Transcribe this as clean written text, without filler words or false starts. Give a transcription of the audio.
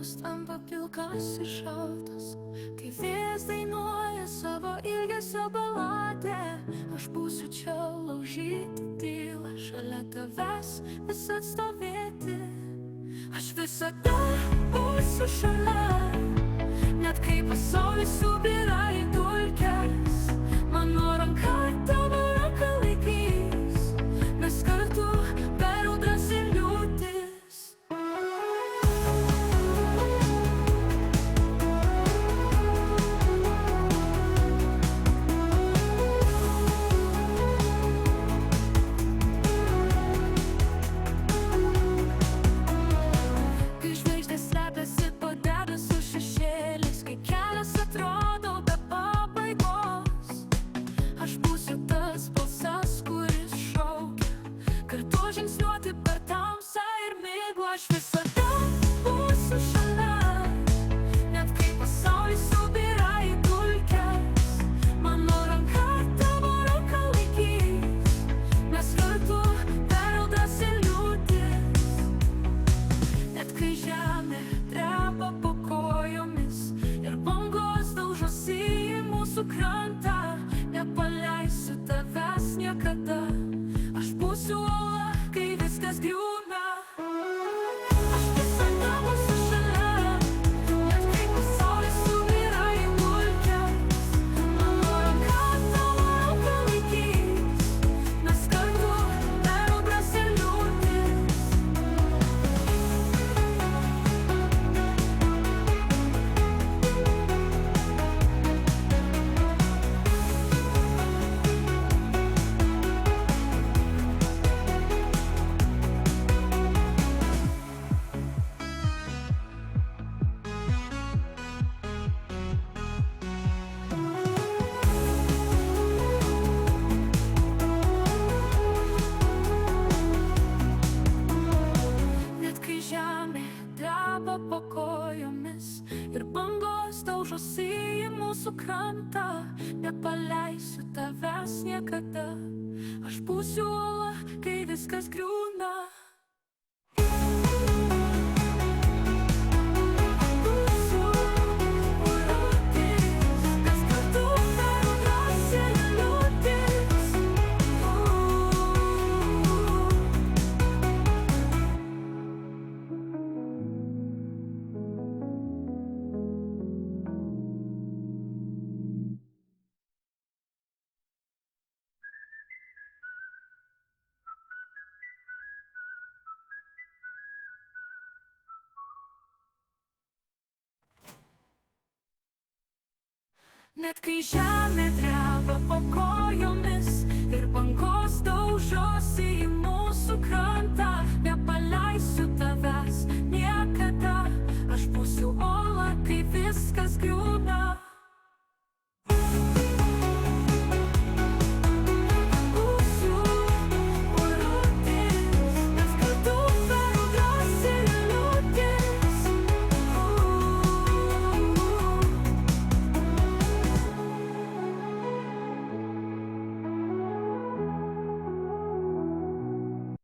Dangus tampa pilkas ir šaltas, kai vėjas dainuoja savo ilgesio baladę. Aš būsiu čia laužyti tylą, šalia tavęs vis atstovėti. Aš visada būsiu šalia, net kai pasaulis subyra į dulkes. Mano ranka tavo ranką laikys, mes kartu per audras ir liūtis. Kai žvaigždės slepiasi po debesų šešėliais, kai kelias atrodo be pabaigos, aš būsiu tas balsas, kuris šaukia, kartu žingsniuoti per tamsą ir miglą. Aš visada būsiu šalia, net kai pasaulis subyra į dulkes. Mano ranka tavo ranką laikys, mes kartu per audras ir liūtis. Net kai žemė dreba po kojomis ir bangos daužosi į mūsų krantą, nepaleisiu tavęs niekada. Aš būsiu uola, kai viskas griūna. Aš visada būsiu šalia, net kai pasaulis subyra į dulkes. Mano ranka tavo ranką laikys, mes kartu per audras ir liūtis. Net kai žemė dreba po kojomis ir bangos daužosi į mūsų krantą, nepaleisiu tavęs niekada. Aš būsiu uola, kai viskas griūna. Būsiu liūtis, mes kartu per audras ir liūtis. Net kai žemė dreba po kojomis